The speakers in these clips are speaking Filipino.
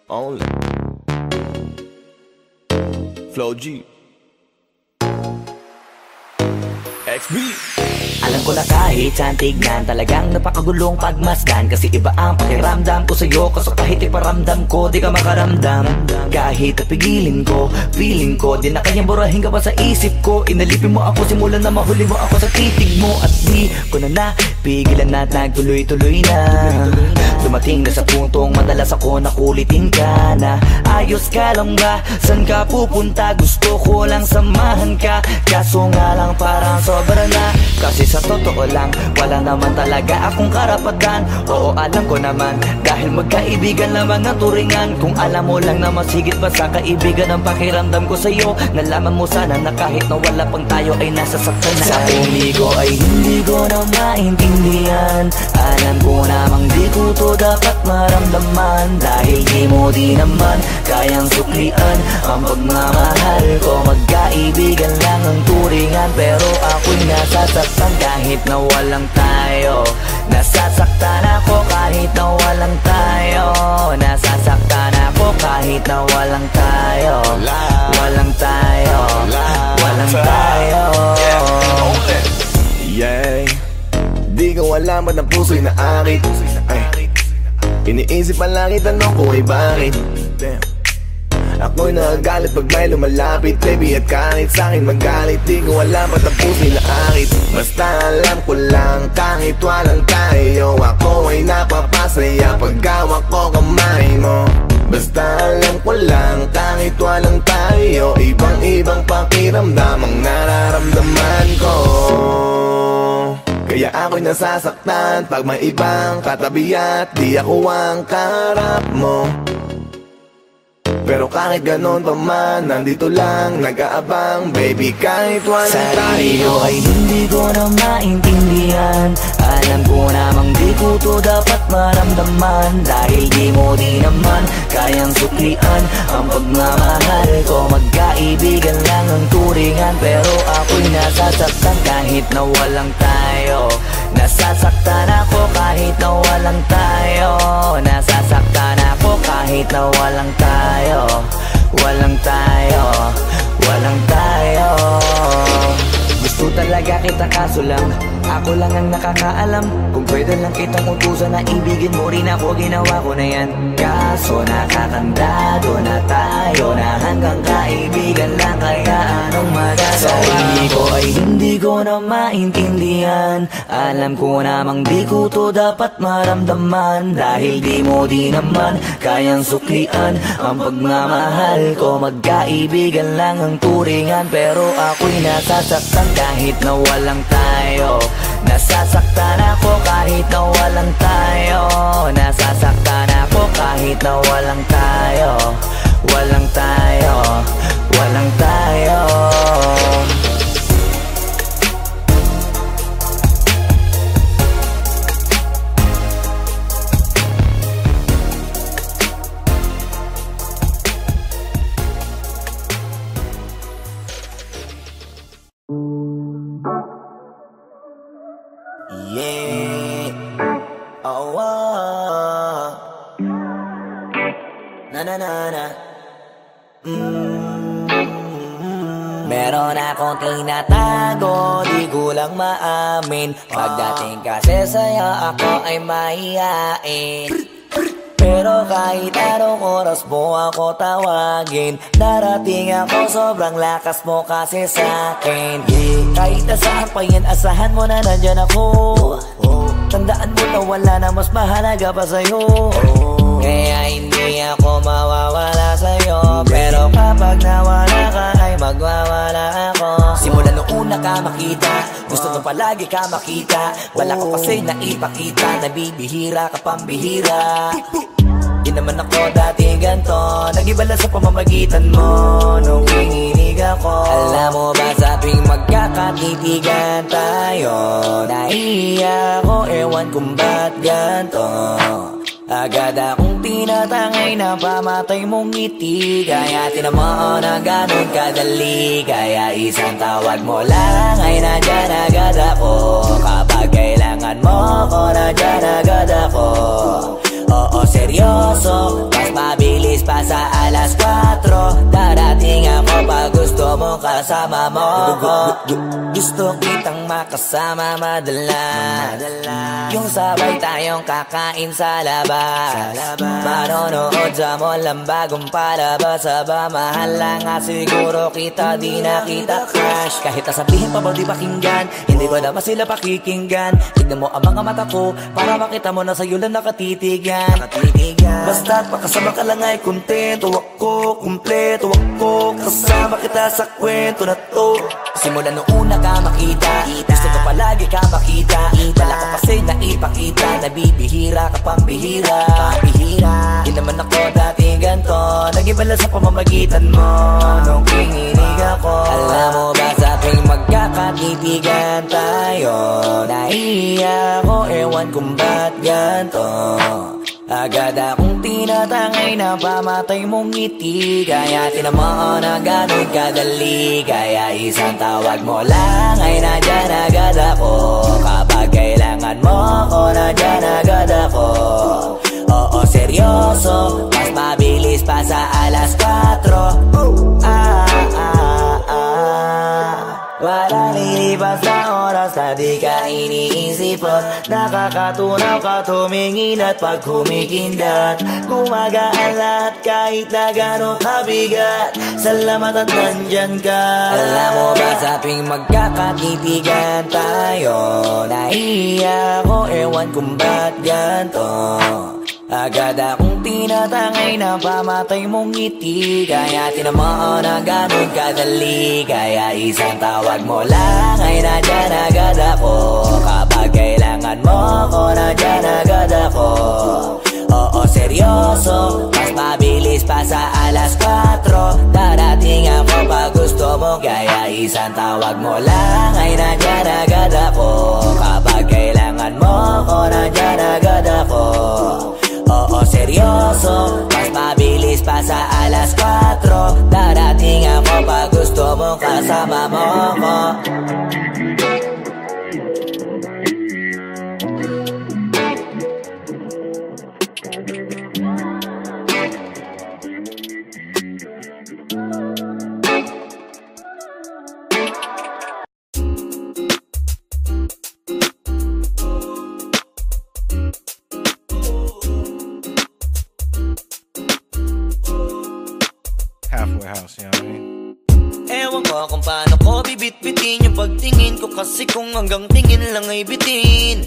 Only Flow G XB. Alam ko na kahit saan tignan, talagang napakagulong pagmasdan. Kasi iba ang pakiramdam ko sa'yo, kaso kahit iparamdam ko, di ka makaramdam. Kahit napigilin ko, feeling ko, di na kayang burahin ka pa sa isip ko. Inalipin mo ako, simulan na mahuli mo ako sa titig mo. At di ko na napigilan na nagtuloy-tuloy na. Dumating na sa puntong madalas ako nakulitin ka na. Ayos ka lang ba? San ka pupunta? Gusto ko lang samahan ka, kaso nga lang parang sobra na. Kasi sa totoo lang, wala naman talaga akong karapatan. Oo, alam ko naman, dahil magkaibigan lamang ang turingan. Kung alam mo lang na masigit pa sa kaibigan ang pakiramdam ko sa'yo, nalaman mo sana na kahit na wala pang tayo ay nasasaktan na. Sa umigo ay hindi ko na maintindihan. Alam ko namang di ko to dapat maramdaman, dahil di mo di naman kayang suklian ang pagmamahal ko. Magkaibigan lang ang turingan, pero ako'y nasasaktan kahit na walang tayo. Nasasaktan ako kahit na walang tayo. Nasasaktan ako kahit na walang tayo. Walang tayo. Walang tayo. Yeah. Di ko alam ba't ang puso'y naakit. Iniisip ang langit, tanong ko ay bakit. Ako'y nagagalit pag may lumalapit, baby, at kahit sa'kin magalit. Di ko alam ba't ang puso'y naakit. Basta alam ko lang kahit walang tayo, ako ay napapasaya pag hawak ko kamay mo. Basta alam ko lang kahit walang tayo, ibang-ibang pakiramdam ang nararamdaman ko. Kaya ako'y nasasaktan pag may ibang katabi at di ako ang kaharap mo. Pero kahit ganon pa man, nandito lang nag-aabang, baby, kahit walang tayo. Sarili ay hindi ko na maintindihan. Alam ko namang di ko to dapat maramdaman, dahil di mo di naman kayang suklian ang pagmamahal ko. Magkaibigan lang ang turingan, pero ako'y nasasaktan kahit na walang tayo. Nasasaktan ako kahit na walang tayo. Nasasaktan ako kahit na walang tayo. Walang tayo. Walang tayo. Gusto talaga kita kaso lang ako lang ang nakakaalam. Kung pwede lang kitang utusan na ibigin mo rin ako, ginawa ko na yan. Kaso nakakandado na tayo na hanggang kaibigan lang, kaya anong magagawa? Sarili ko ay hindi ko na maintindihan. Alam ko namang di ko to dapat maramdaman, dahil di mo di naman kayang suklian ang pagmamahal ko. Magkaibigan lang ang turingan, pero ako'y nasasaktan kahit na walang tayo. Nasasaktan ako kahit na walang tayo. Nasasaktan ako kahit na walang tayo. Walang tayo. Walang tayo. Yeah. Oh, oh. Na na na na. Meron akong tinatago, di ko lang maamin. Pagdating kasi sa'yo ako ay mahihain. Pero kahit anong oras mo ako tawagin, darating ako, sobrang lakas mo kasi sa'kin. Kahit nasaan pa yan, asahan mo na nandyan ako. Tandaan mo na wala na mas mahalaga pa sa'yo. Kaya hindi ako mawawala sa'yo, pero kapag nawala ka ay magwawala ako. Simula nung una ka makita, gusto mo palagi ka makita. Wala ko kasi naipakita, nabibihira ka pambihira. Di naman ako dati ganto, nag-iba lang sa pamamagitan mo nung kininig ako. Alam mo ba sa tuwing magkakatitigan tayo, nahiya ako, ewan kung ba't ganto. Agad akong tinatangay na pamatay mong ngiti, kaya tinamaan na ganun kadali. Kaya isang tawag mo lang ay nandyan agad ako. Kapag kailangan mo ko, nandyan agad ako. kasama mo ko. Gusto kitang makasama madalas, yung sabay tayong kakain sa labas, manonood sa mall ang bagong palabas. Aba mahal lang nga siguro kita, di na kita crush. Kahit nasabihin pa ba di pakinggan, hindi ko naman sila pakikinggan. Tignan mo ang mga mata ko para makita mo na sa'yo lang nakatitigan. Basta't makasama ka lang ay kontento ako, kumpleto ako. Kasama kita sa kwento na to. Simula nung una ka makita, gusto ko palagi ka makita. Wala ka kasi naipakita, nabibihira ka pang bihira. Di naman ako dati ganto, nag-iba lang sa pamamagitan mo nung kininig ako. Alam mo ba sa tuwing magkakatitigan tayo, naiiyak ako, ewan kung ba't ganto. Agad akong tinatangay na pamatay mong ngiti. Kaya tinamaan na gano'n kadali, kaya isang tawag mo lang ay nandyan agad ako. Kapag kailangan mo ako, nandyan agad ako. Oo, seryoso, mas mabilis pa sa alas 4. Walang lilipas na oras na di ka iniisipot. Nakakatunaw ka tumingin at pag humikindat, gumagaan lahat kahit na gano'ng kabigat. Salamat at nandyan ka. Alam mo ba sa tuwing magkakatitigan tayo, naiiyak ako, ewan kung ba't ganto. Agad akong tinatangay na pamatay mong ngiti. Kaya tinamaan na gano'n kadali, kaya isang tawag mo lang ay nandyan agad ako. Kapag kailangan mo ako, nandyan agad ako. Oo, seryoso, mas mabilis pa sa alas 4. Darating ako pag gusto mo, kaya isang tawag mo lang ay nandyan agad ako. Kapag kailangan mo ako, nandyan agad ako. Oo, seryoso, mas mabilis pa sa alas 4. Darating ako pag gusto mo, kasama mo ko. Halfway house, you know what I mean? Ewan ko kung paano ko bibit-bitin yung pagtingin ko, kasi kung hanggang tingin lang ay bitin.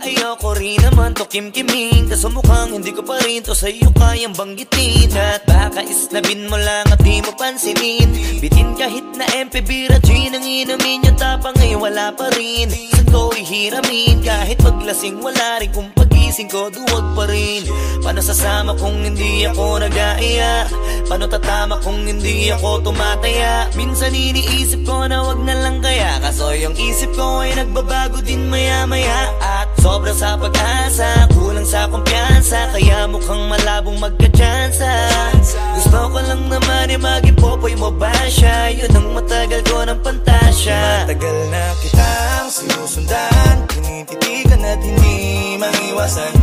Ayoko rin naman to kim-kiming, kaso mukhang hindi ko pa rin to sa'yo kayang banggitin. At baka islabin mo lang at di mo pansinin, bitin kahit na MP, bira, gin ang inumin. Yung tapang ay wala pa rin, saan ko ihiramin? Kahit paglasing wala rin, kung pagising ko duwag pa rin. Paano sasama kung hindi ako nag-aaya? Paano tatama kung hindi ako tumataya? Minsan iniisip ko na wag na lang kaya, kaso yung isip ko ay nagbabago din maya-maya. At sobra sa pag-asa, kulang sa kumpiyansa, kaya mukhang malabong magka-tsansa. Gusto ko lang naman ay mag-ipopoy mo ba siya? Yun ang matagal ko ng pantasya. Matagal na kitang sinusundan, tinititigan at hindi maiwasan,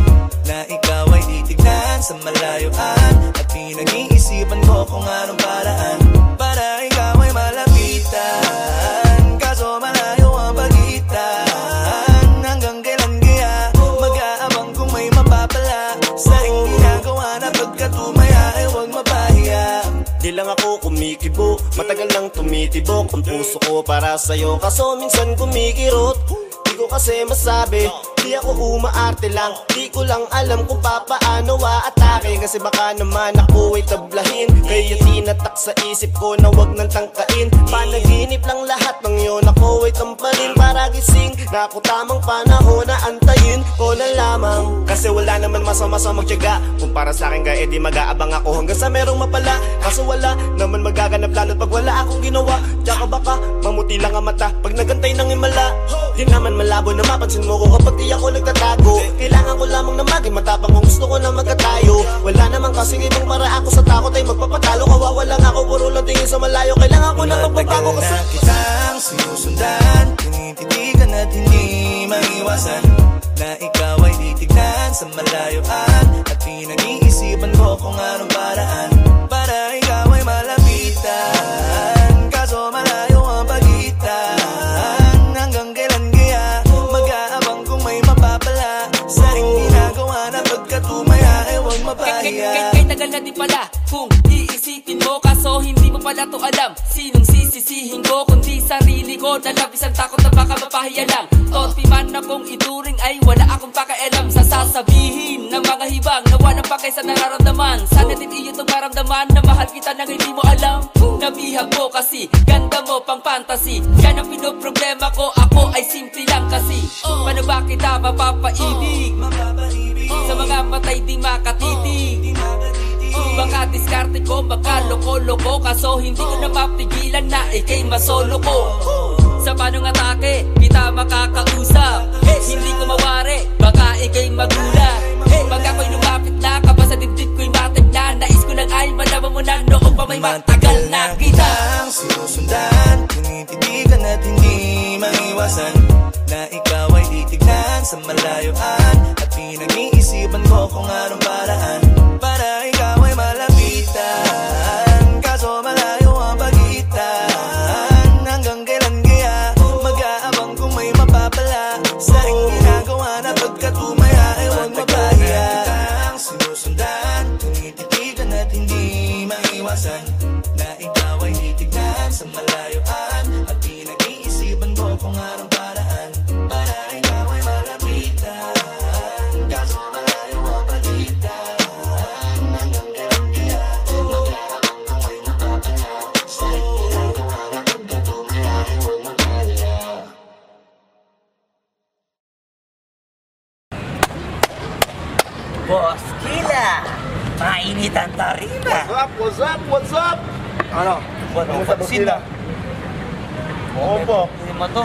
na ikaw ay titignan sa malayuan. At pinag-iisipan ko kung anong paraan para ikaw ay malapitan, kaso malayo ang pagitan. Hanggang kailan kaya mag-aabang kung may mapapala sa iyong ginagawa, na pagkatumaya ay huwag mapahiya. Di lang ako kumikibo, matagal lang tumitibok ang puso ko para sa'yo, kaso minsan kumikirot. Di ko kasi masabi, di ako umaarte lang, di ko lang alam kung papaano aatake. Kasi baka naman ako ay tablahin, kaya tinatak sa isip ko na wag nang tangkain. Panaginip lang lahat ng yun, ako ay tamparin para gising, na ako tamang panahon na antayin ko na lamang. Kasi wala naman masama sa magtiyaga, kung para sa akin kaya di mag-aabang ako hanggang sa merong mapala. Kaso wala naman magaganap lalo't pag wala akong ginawa. Tsaka baka mamuti lang ang mata pag nagantay ng himala. Di naman malabo na mapansin mo ko kapag di ako nagtatago. Kailangan ko lamang na maging matapang kung gusto ko na magkatayo. Wala naman kasing ibang para ako sa takot ay magpapatalo. Kawawa lang ako, puro lang tingin sa malayo. Kailangan ko na magbabago kasi na kitang sinusundan, tinititigan at hindi maiwasan, na ikaw ay titignan sa malayuan. At pinag-iisipan ko kung anong paraan para ikaw ay malapitan, kaso malayo na din pala kung iisipin mo, kaso hindi mo pala to alam. Sinong sisisihin ko kundi sarili ko, na labis ang takot na baka mapahiya lang. Torpe man akong ituring ay wala akong pakialam sa sasabihin ng mga hibang na walang pakay sa nararamdaman. Sana din iyo itong maramdaman na mahal kita nang hindi mo alam. Nabihag mo kasi, ganda mo pang fantasy. Yan ang pinoproblema ko, ako ay simple lang kasi. Paano ba kita mapapaibig? Sa mga matay di makatitig. Baka diskarte ko, baka loko-loko, kaso hindi ko na mapigilan na ikay masolo ko. Sa panong atake, kita makakausap. Hindi ko mawari, baka ikay magulat. Pag ako'y lumapit na, kaba sa dibdib ko'y matig na. Nais ko lang ay malaman mo na noong pa may matagal na kita. Sinusundan, tinititigan at hindi maiwasan na ikaw ay titignan sa malayuan. At pinag-iisipan ko kung anong paraan para ikaw ay malapitan. Kaso malayo ang pagitan. Hanggang kailan kaya mag-aabang kung may mapapala sa iyong ginagawa na pagkat umaya ay huwag mapahiya. Sinusundan, tinititigan at hindi maiwasan na ikaw ay titignan sa malayuan. At pinag-iisipan ko kung anong paraan para ikaw ay malapitan. Kaso malayo ang pagitan. Hanggang kailan kaya mag-aabang kung may mapapala sa iyong ginagawa na pagkat umaya ay huwag mapahiya. Boss Kila, mainit ang tarima. What's up? What's up? Ano? Ano sila? Oo po. Hindi mo to.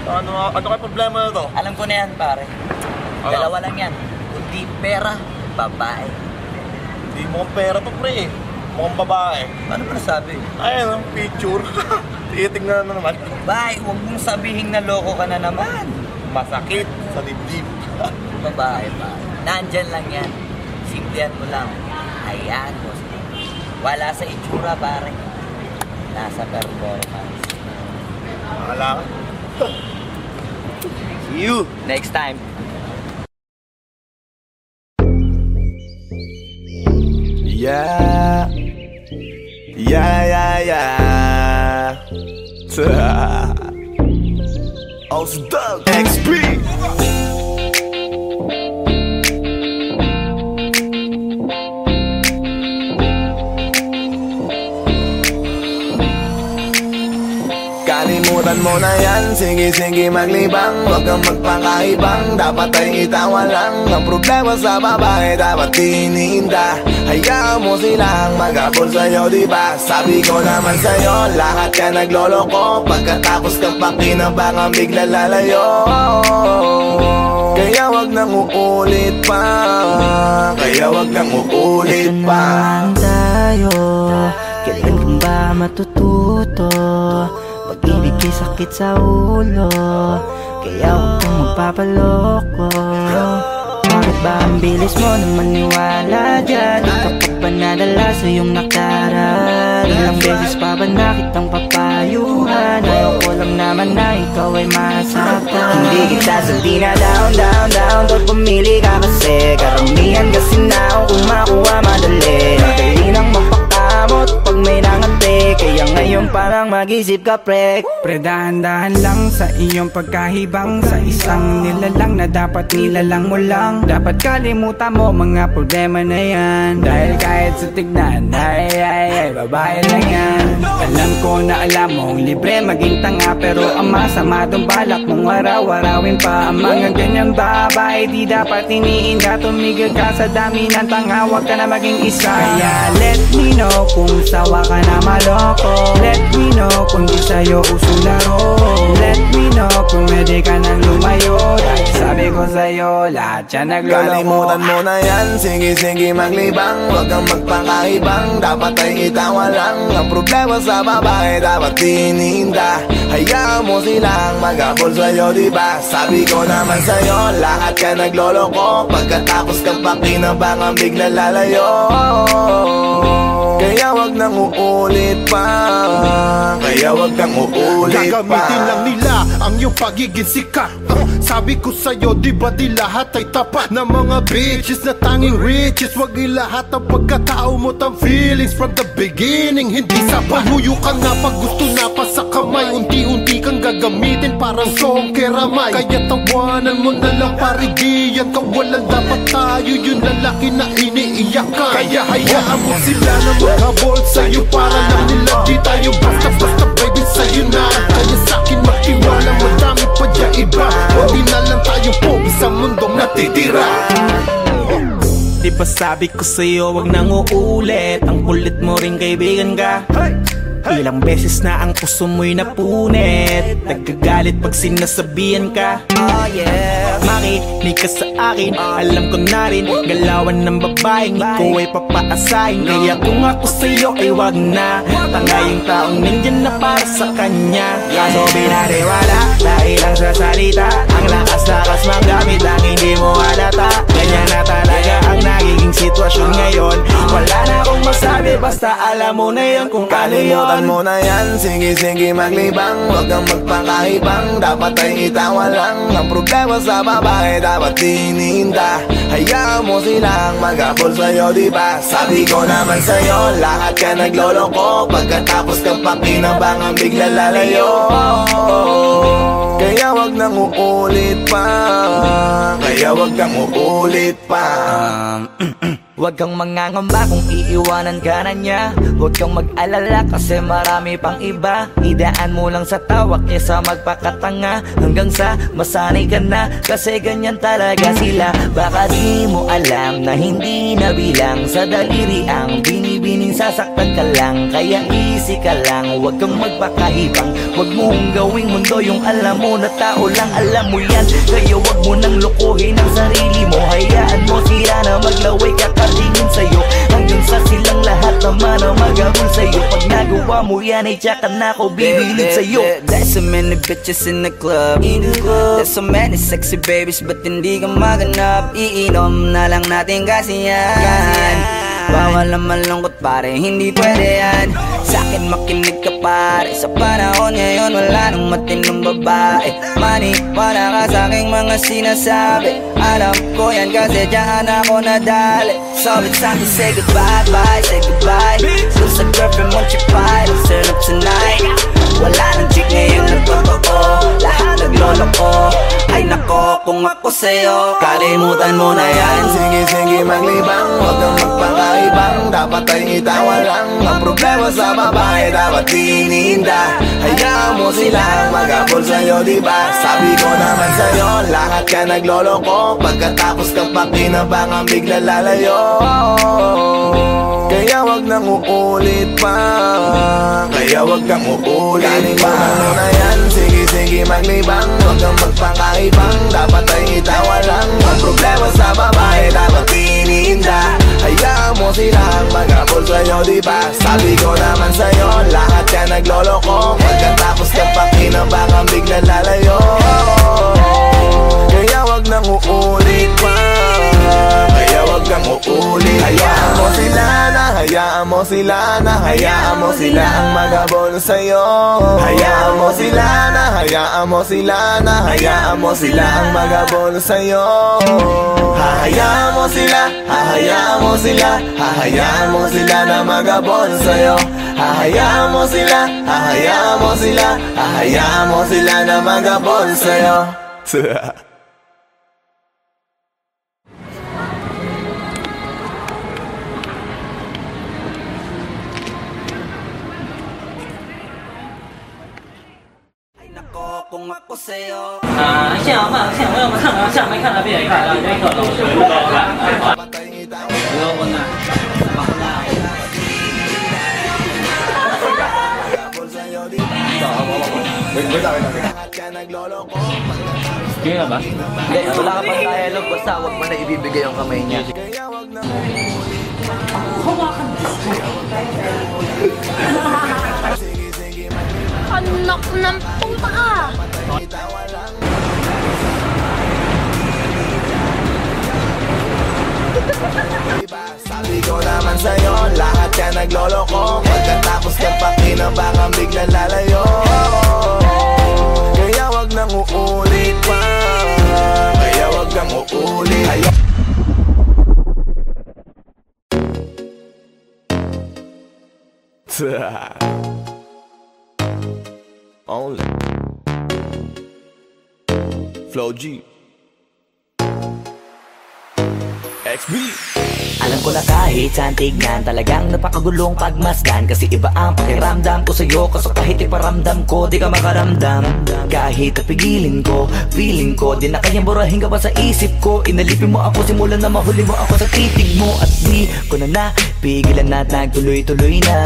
Ano kayo problema na to? Alam ko na yan, pare. Ano? Dalawa lang yan. Kundi pera, babae. Hindi mo pera to, pre. Mukhang babae. Ano ba nasabi? Ayun, picture. Titingnan na naman. Babae, huwag mong sabihin na loko ka na naman. Masakit sa dibdib. Babae pa. Nandyan lang yan. Simplihan mo lang. Ayan, boss. Wala sa itsura, pare. Nasa performance. Akala ka? See you! Next time. Yeah. Osdog XP. Kalimutan mo na yan, sige maglibang. Huwag kang magpakaibang, dapat ay itawa lang. Ang problema sa babae, dapat tinihinda. Hayaan mo silang mag-abol sa'yo, diba? Sabi ko naman sa'yo, lahat ka nagloloko. Pagkatapos kang pakinabangan, bigla lalayo. Kaya wag nang uulit pa. Kaya wag nang uulit pa. Tayo, kailan kang ba matututo? Pag-ibig ay sakit sa ulo, kaya huwag kang magpapaloko. Bakit ba ang bilis mo na maniwala dyan? Di ka pa ba nadala sa iyong nakaraan? Ilang beses pa ba na kitang papayuhan? Ayaw ko lang naman na ikaw ay masaktan. Hindi kita sabi na down pag pumili ka kasi karamihan kasi na kung makuha madali. Madali nang mapakamot pag may nangante, kaya ngayon parang mag-isip ka pre. Pre, dahan-dahan lang sa iyong pagkahibang, sa isang nilalang na dapat nilalang mo lang. Dapat kalimutan mo mga problema na yan, dahil kahit sa tignan ay babae lang yan. Alam ko na alam mong libre maging tanga, pero ang masama dong balak mong araw-arawin pa. Ang mga ganyang babae di dapat iniinda. Tumigil ka sa dami ng tanga, wag ka na maging isa. Kaya let me know kung sawa ka na maloko. Let me know kung di sa'yo uso laro. Let me know kung pwede ka nang lumayo, dahil sabi ko sa'yo lahat yan nagloloko. Kalimutan mo na yan, sige maglibang. Huwag kang magpakaibang, dapat ay itawa lang. Ang problema sa babae, dapat tinihinda. Hayaan mo silang mag-abol sa'yo, diba? Sabi ko naman sa'yo, lahat ka nagloloko. Pagkatapos kang pakinabangan, bigla lalayo. Kaya wag nang uulit pa. Kaya wag kang uulit pa. Gagamitin lang nila ang iyong pagiging sikat. Sabi ko sa'yo, di ba di lahat ay tapat na mga bitches na tanging riches? Wag ilahat ang pagkatao mo tang feelings from the beginning. Hindi sapat, huyo ka nga pag gusto na pa sa kamay. Unti-unti kang gagamitin parang song keramay. Kaya tawanan mo na lang parigiyan ka. Walang dapat tayo, yun lalaki na iniiyakan. Kaya hayaan mo sila na maghabol sa'yo para lang nila di tayo basta-basta baby sa'yo na. Kaya sa'kin magtiwala, madami pa dyan iba. Hindi na lang tayo pogi sa mundong natitira. Di ba sabi ko sa'yo wag nang uulit? Ang kulit mo rin kaibigan ka. Ilang beses na ang puso mo'y napunit. Nagkagalit pag sinasabihan ka. Oh yeah, makinig ka sa akin. Alam ko na rin galawan ng babaeng ikaw ay papaasahin. Kaya kung ako sa'yo ay wag na. Tangayang taong nandyan na para sa kanya. Kaso binariwala dahil lang sa salita. Ang lakas-lakas magamit lang hindi mo halata. Ganyan na talaga ang nagiging sitwasyon ngayon. Wala na akong masabi basta alam mo na yun kung ano yun. Kalimutan mo na yan, sige-sige maglibang. Huwag kang magpakahibang, dapat ay itawa lang. Ang problema sa babae dapat tinihinda. Hayaan mo silang mag-abol sa'yo, diba? Sabi ko naman sa'yo, lahat ka nagloloko. Pagkatapos kang pakinabangan bigla lalayo. Kaya wag nang uulit pa. Kaya wag kang uulit pa. Huwag kang mangangamba kung iiwanan ka na niya. Huwag kang mag-alala kasi marami pang iba. Idaan mo lang sa tawak niya sa magpakatanga. Hanggang sa masanay ka na kasi ganyan talaga sila. Baka di mo alam na hindi nabilang sa daliri ang binibining sasaktan ka lang. Kaya easy ka lang, huwag kang magpakahibang. Huwag mong gawing mundo yung alam mo na tao lang alam mo yan. Kaya huwag mo nang lukuhin ang sarili mo. Hayaan mo sila na maglaway kakatingin sa'yo. Hanggang sa silang lahat naman ang magabol sa'yo. Pag nagawa mo yan ay tsaka na ako bibilid sa'yo. There's so many bitches in the club. There's so many sexy babies but hindi ka maganap. Iinom na lang natin kasi yan. Bawal na malungkot pare, hindi pwede yan. Sa'kin makinig ka pare, sa panahon ngayon wala nang matinong babae. Maniwala ka sa'king mga sinasabi. Alam ko yan kasi dyan ako nadali. So it's time to say goodbye, bye, say goodbye. Lose a girlfriend, won't you fight? Let's turn up tonight. Wala nang chick ngayon nagtotoo. Lahat nagloloko. Ay nako kung ako sa'yo, kalimutan mo na yan. Sige-sige maglibang, huwag kang magpakaibang. Dapat ay itawa lang. Ang problema sa babae dapat tinihinda. Hayaan mo silang mag-abol sa'yo, diba? Sabi ko naman sa'yo, lahat ka nagloloko. Pagkatapos kang pakinabangan bigla lalayo. Kaya wag nang uulit pa. Kaya wag kang uulit pa. Kalimutan mo na yan, sige-sige maglibang. Huwag kang magpakaibang, dapat ay itawa lang. Ang problema sa babae dapat tinihinda. Hayaan mo silang mag-abol sa'yo, diba? Sabi ko naman sa'yo, lahat ka nagloloko. Pagkatapos kang pakinabangan bigla lalayo. Kaya wag nang uulit pa. Kaya wag kang uulit. Hayaan mo sila na, hayaan mo sila na, hayaan mo sila ang mag-abol sa'yo. Hayaan mo sila na, hayaan mo sila na, hayaan mo sila ang mag-abol sa'yo. Hahayaan mo sila, hahayaan mo sila, hahayaan mo sila na mag-abol sa'yo. Hahayaan mo sila, hahayaan mo sila, hahayaan mo sila na mag-abol sa'yo. Kung ako sa'yo. 现场看，现场要不看完，下面看了别人看了，这个老师不高看。不要问啊。Sige na ba? Hindi, wala ka pang dialogue, basta huwag mo na ibibigay yung kamay niya. Anak ng puta ka! Sabi ko naman sa'yo, lahat ka nagloloko. Pagkatapos kang pakinabangan bigla lalayo. Kaya wag nang uulit pa. Kaya wag kang uulit. Only Flow G XB. Alam ko na kahit saan tignan, talagang napakagulong pagmasdan. Kasi iba ang pakiramdam ko sa'yo, kaso kahit iparamdam ko, di ka makaramdam. Kahit napigilin ko, feeling ko, di na kayang burahin ka pa sa isip ko. Inalipin mo ako, simulan na mahuli mo ako sa titig mo. At di ko na napigilan na nagtuloy-tuloy na.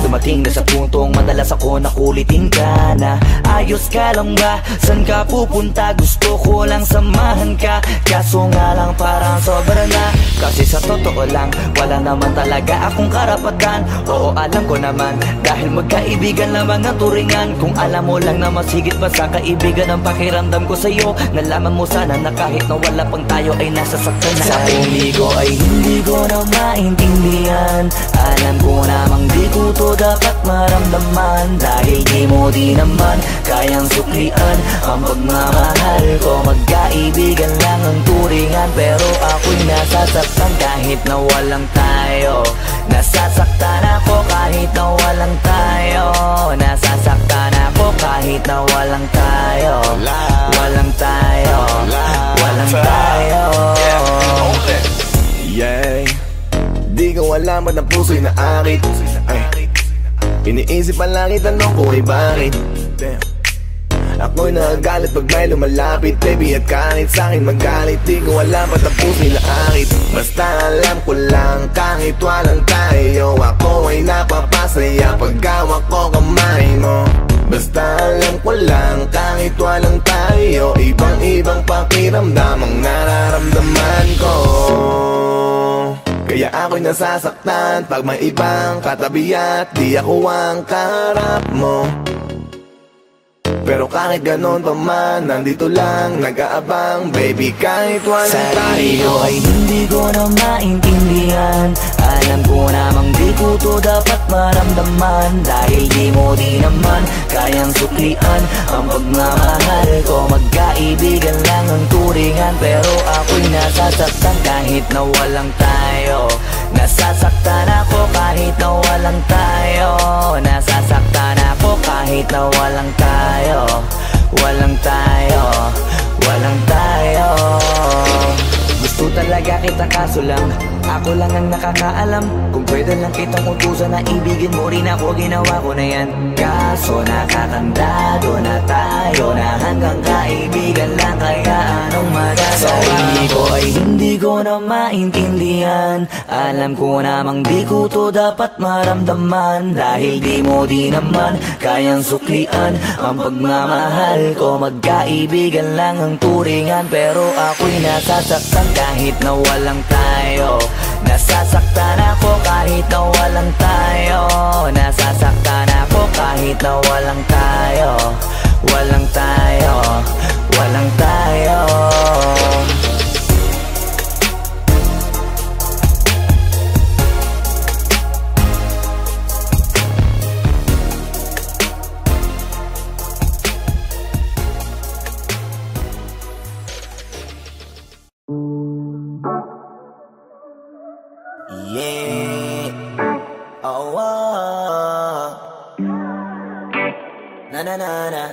Dumating na sa puntong madalas ako nakulitin ka na. Ayos ka lang ba? San ka pupunta? Gusto ko lang samahan ka, kaso nga lang parang sobra na. Kasi sa totoo lang, wala naman talaga akong karapatan. Oo, alam ko naman, dahil magkaibigan lamang ang turingan. Kung alam mo lang na mas higit pa sa kaibigan ang pakiramdam ko sa'yo, nalaman mo sana na kahit na wala pang tayo ay nasasaktan na. Sa umigo ay hindi ko na maintindihan. Alam ko namang di ko to dapat maramdaman, dahil di mo di naman kayang suklian ang pagmamahal ko. Magkaibigan lang ang turingan, pero ako'y nasasaktan kahit na walang tayo. Nasasaktan ako kahit na walang tayo. Nasasaktan ako kahit na walang tayo. Walang tayo. Walang tayo. Yeah. Di ko alam ba't ang puso'y naakit. Iniisip ang langit, tanong ko ay bakit. Ako'y nagagalit pag may lumalapit, baby, at kahit sa'kin magalit. Di ko alam ba't ang puso'y naakit. Basta alam ko lang kahit walang tayo, ako ay napapasaya pag hawak ko kamay mo. Basta alam ko lang kahit walang tayo, ibang-ibang pakiramdam ang nararamdaman ko. Kaya ako'y nasasaktan pag may ibang katabi at di ako ang kaharap mo. Pero kahit ganon pa man, nandito lang nag-aabang, baby, kahit walang tayo. Sarili ko ay hindi ko na maintindihan. Alam ko namang di ko to dapat maramdaman, dahil di mo di naman kayang suklian ang pagmamahal ko. Magkaibigan lang ang turingan, pero ako'y nasasaktan kahit na walang tayo. Nasasaktan ako kahit na walang tayo. Nasasaktan ako kahit na walang tayo. Walang tayo. Walang tayo. Gusto talaga kita kaso lang ako lang ang nakakaalam. Kung pwede lang kitang utusan na ibigin mo rin ako, ginawa ko na yan. Kaso nakakandado na tayo na hanggang kaibigan lang, kaya anong magagawa? Sarili ko ay hindi ko na maintindihan. Alam ko namang di ko to dapat maramdaman, dahil di mo di naman kayang suklian ang pagmamahal ko. Magkaibigan lang ang turingan, pero ako'y nasasaktan kahit na walang tayo. Nasasaktan ako kahit na walang tayo. Nasasaktan ako kahit na walang tayo. Walang tayo. Walang tayo. Yeah. Oh, na na na na.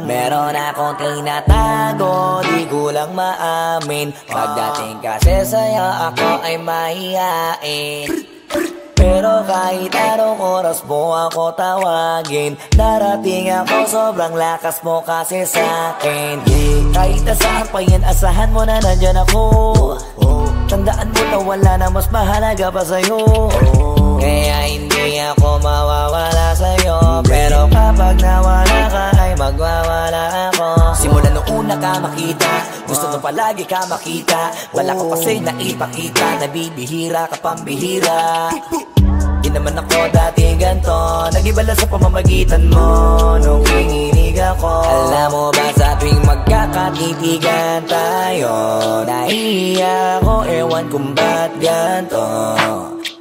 Meron akong tinatago, di ko lang maamin. Pagdating kasi sa'yo ako ay mahihain. Pero kahit anong oras mo ako tawagin, darating ako, sobrang lakas mo kasi sa'kin. Kahit nasaan pa yan, asahan mo na nandyan ako. Tandaan mo na wala na mas mahalaga pa sa'yo. Kaya hindi ako mawawala sa'yo, pero kapag nawala ka ay magwawala ako. Simula nung una ka makita, gusto mo palagi ka makita. Wala ko kasi naipakita, nabibihira ka pambihira. Di naman ako dati ganto, nag-iba sa pamamagitan mo nung kininig ako. Alam mo ba sa tuwing magkakatipigan tayo, nahiya ako, ewan kung ba't ganto.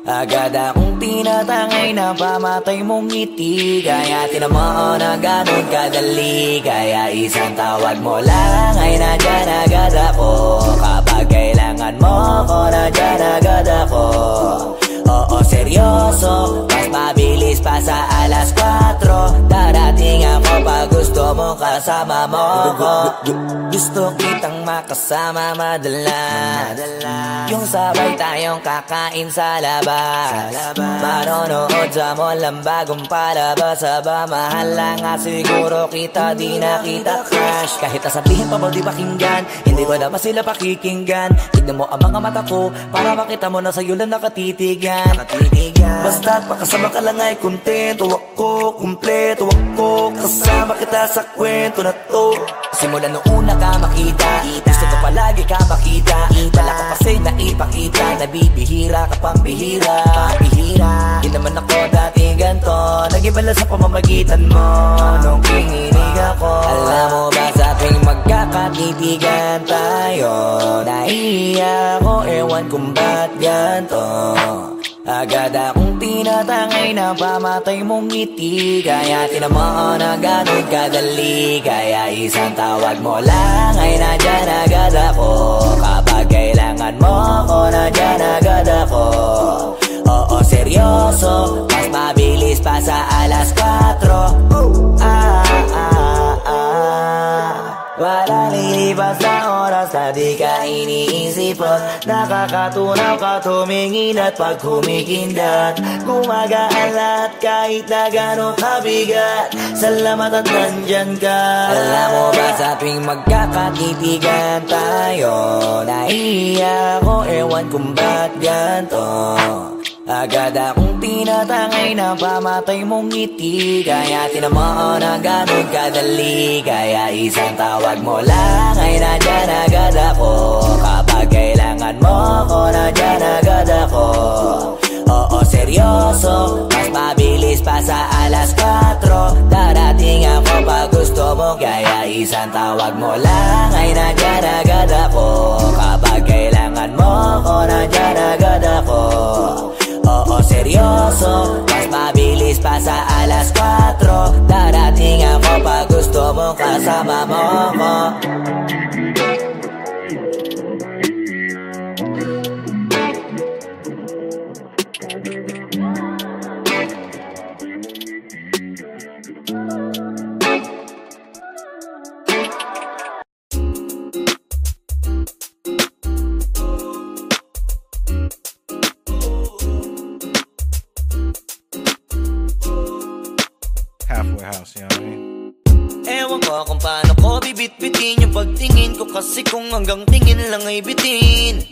Agad akong tinatangay na pamatay mong ngiti. Kaya tinamaan na ganun kadali. Kaya isang tawag mo lang ay nandyan agad ako. Kapag kailangan mo ko, nandyan agad ako. Oo, seryoso, mas mabilis pa sa alas 4. Darating ako pag gusto mo kasama mo ko. Gusto kitang makasama madalas. Yung sabay tayong kakain sa labas. Manonood sa mall ang bagong palabas. Aba, mahal lang nga siguro kita, di na kita crush. Kahit nasabihin pa mo di pakinggan, hindi ko naman sila pakikinggan. Tignan mo ang mga mata ko, para makita mo na sa'yo lang nakatitigan. Basta't makasama ka lang ay kontento ako, kumpleto ako. Kasama kita sa kwento na to. Simula nung una ka makita, gusto ko palagi ka makita. Dala ko kasi naipakita, nabibihira ka pang bihira. Di naman ako dati ganto, nag-ibala sa pamamagitan mo nung kinilig ako. Alam mo ba sa tuwing magkakatipigan tayo, naiiyak ako, ewan kung ba't ganto. Agad akong tinatangay na pamatay mong ngiti. Kaya tinamaan na ganun kadali. Kaya isang tawag mo lang ay nandyan agad ako. Kapag kailangan mo ko, nandyan agad ako. Oo, seryoso, mas mabilis pa sa alas 4. Wala lilipas na oras na di ka iniisipot. Nakakatunaw ka tumingin at pag humikindat, gumagaan lahat kahit na gano'ng kabigat. Salamat at nandyan ka. Alam mo ba sa tuwing magkakatipigan tayo, naiiyak ako, ewan kung ba't ganto. Agad akong tinatangay na pamatay mong ngiti. Kaya tinamaan na ganun kadali. Kaya isang tawag mo lang ay nandyan agad ako. Kapag kailangan mo ko, nandyan agad ako. Oo, seryoso, mas mabilis pa sa alas 4. Darating ako pag gusto mo. Kaya isang tawag mo lang ay nandyan agad ako. Kapag kailangan mo ko, nandyan agad ako. Oo, seryoso, mas mabilis pa sa alas 4. Darating ako pag gusto mo kasama mo ko. Halfway house, you know what I mean? Ewan ko kung paano ko bibit-bitin yung pagtingin ko. Kasi kung hanggang tingin lang ay bitin,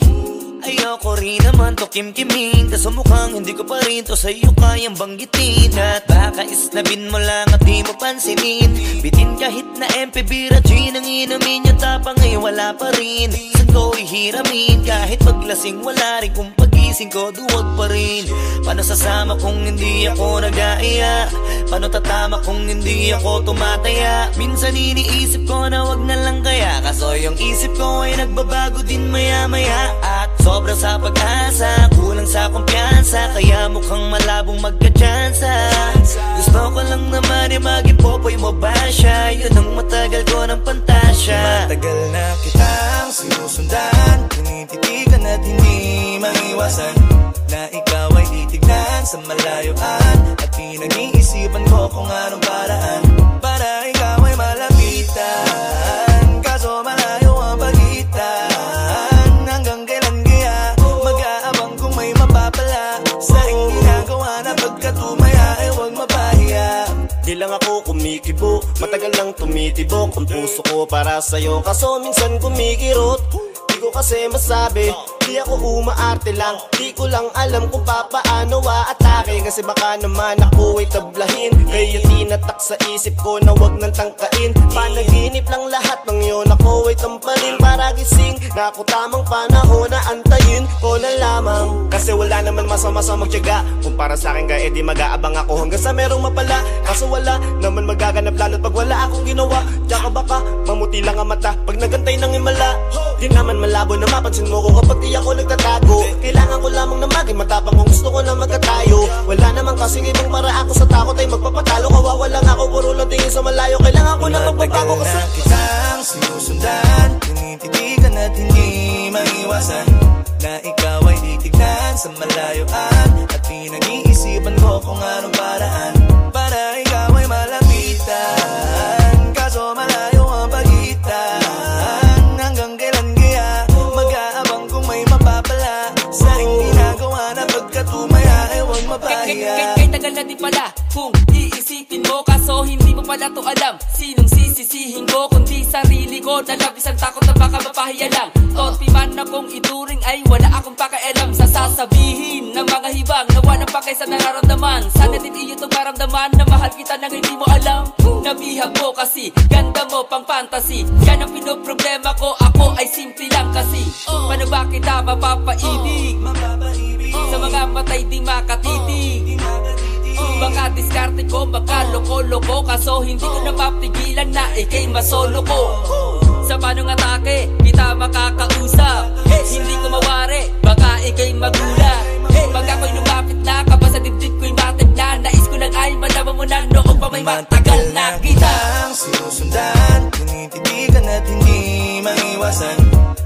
ayoko rin naman to kim-kimin. Kaso mukhang hindi ko pa rin to sa'yo kayang banggitin. At baka isnabin mo lang at di mo pansinin. Bitin kahit na MP Bira Gin ang inumin. Yung tapang ay wala pa rin. Saan ko ihiramin? Kahit paglasing wala rin. Kung pagising ko duwag pa rin. Paano sasama kung hindi ako nag-aaya? Paano tatama kung hindi ako tumataya? Minsan iniisip ko na wag na lang kaya. Kaso yung isip ko ay nagbabago din maya-maya. At sobra sa pag-asa, kulang sa kumpiyansa. Kaya mukhang malabong magka-tsansa. Gusto ko lang naman ay mag-ipopoy mo ba siya? Yun ang matagal ko ng pantasya. Matagal na kitang sinusundan, tinititigan at hindi maiwasan na ikaw ay titignan sa malayuan. At pinag-iisipan ko kung anong paraan para ikaw ay malapitan. Kaso malayo ang pagitan. Hanggang kailan kaya mag-aabang kung may mapapala sa iyong ginagawa na pagkatumaya ay huwag mapahiya. Di lang ako kumikibo, matagal lang tumitibok ang puso ko para sa'yo. Kaso minsan kumikirot, di ko kasi masabi. Di ako umaarte lang, di ko lang alam kung papaano aatake. Kasi baka naman ako ay tablahin. Kaya tinatak sa isip ko na wag nang tangkain. Panaginip lang lahat ng yun, ako ay tampalin para gising. Na ako tamang panahon na antayin ko na lamang. Kasi wala naman masama sa magtiyaga. Kung para sa akin kaya di mag-aabang ako hanggang sa merong mapala. Kaso wala naman magaganap lalo't pag wala akong ginawa. Tsaka baka mamuti lang ang mata pag nagantay ng himala. Di naman malabo na mapansin mo ko kapag di ako nagtatago. Kailangan ko lamang na maging matapang kung gusto ko na magkatayo. Wala naman kasing ibang maraan ko sa takot ay magpapatalo. Kawawa lang ako, puro lang tingin sa malayo. Kailangan ko na magbabago kasi kitang sinusundan, tinititigan at hindi maiwasan na ikaw ay titignan sa malayuan. At pinag-iisipan ko kung anong paraan para ikaw ay malapitan. Kaso malayo ang pagitan. Hanggang kailan kaya mag-aabang kung may mapapala sa aking ginagawa na pagkatumaya ay huwag mapahiya. Kay tagal na di pala kung iisipin mo, kaso hindi mo pala to alam. Sinong sisisihin ko kundi sarili ko, na labis ang takot na baka mapahiya lang. Tonti man akong ituring ay wala akong pakialam sa sasabihin ng mga hibang na walang pakay sa nararamdaman. Sana din iyo itong maramdaman na mahal kita nang hindi mo alam. Nabihag mo kasi, ganda mo pang fantasy. Yan ang pinoproblema ko, ako ay simple lang kasi. Paano ba kita mapapaibig sa mga matay di makatitig? Baka diskarte ko, baka loko-loko, kaso hindi ko na mapigilan na ikay masolo ko. Sa panong atake, kita makakausap. Hindi ko mawari, baka ikay magulat. Pag ako'y lumapit na, kaba sa dibdib ko'y matig na. Nais ko lang ay malaman mo na noong pa may matagal na kita. Sinusundan, tinititigan at hindi maiwasan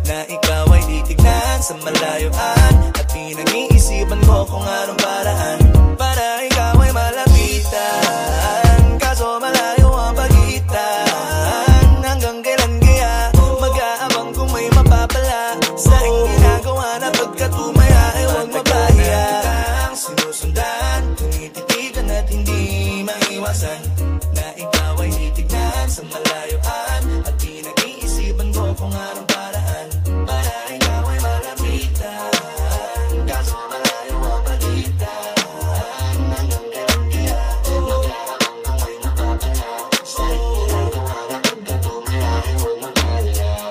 na ikaw ay titignan sa malayuan. At pinag-iisipan ko kung anong paraan para ikaw ay malapitan. Kaso malayo ang pagitan. Hanggang kailan kaya mag-aabang kung may mapapala sa aking ginagawa na pagkatumaya ay huwag mapahiya. Sinusundan, tinititigan at hindi maiwasan na ikaw ay titignan sa malayuan. At pinag-iisipan ko kung anong paraan para ikaw ay malapitan. Kaso malayo ang pagitan. Hanggang kailan kaya mag-aabang kung may mapapala sa aking ginagawa na pagkatumaya ay huwag mapahiya.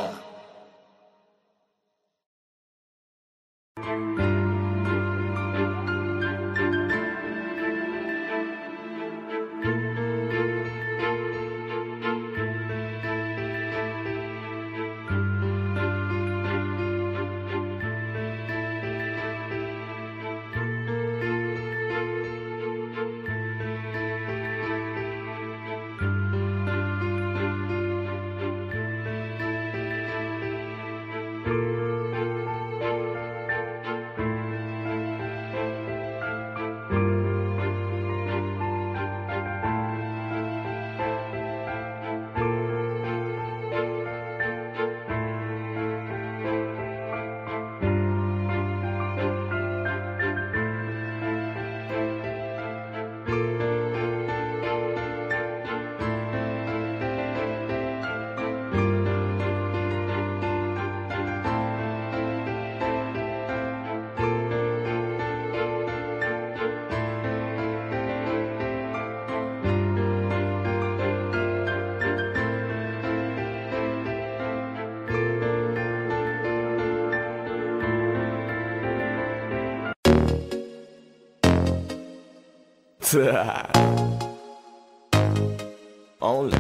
Only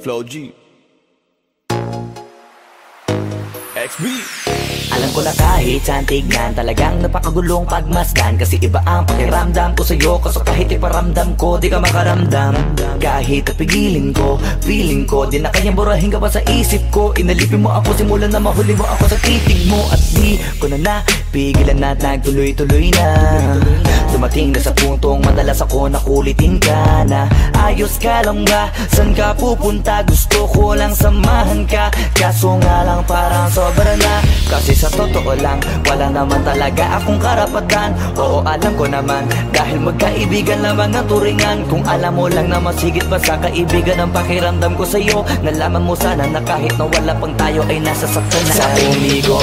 Flow G XB. Alam ko na kahit saan tignan, talagang napakagulong pagmasdan. Kasi iba ang pakiramdam ko sa'yo, kaso kahit iparamdam ko, di ka makaramdam. Kahit napigilin ko, feeling ko, di na kayang burahin ka pa sa isip ko. Inalipin mo ako, simulan na mahuli mo ako sa titig mo. At di ko na napigilan na nagtuloy-tuloy na. Dumating na sa puntong madalas ako nakulitin ka na. Ayos ka lang ba? San ka pupunta? Gusto ko lang samahan ka, kaso nga lang parang sobra na. Kasi sa totoo lang, wala naman talaga akong karapatan. Oo, alam ko naman, dahil magkaibigan lamang ang turingan. Kung alam mo lang na masigit pa sa kaibigan ang pakiramdam ko sa'yo, nalaman mo sana na kahit na wala pang tayo ay nasasaktan na. Sa umigo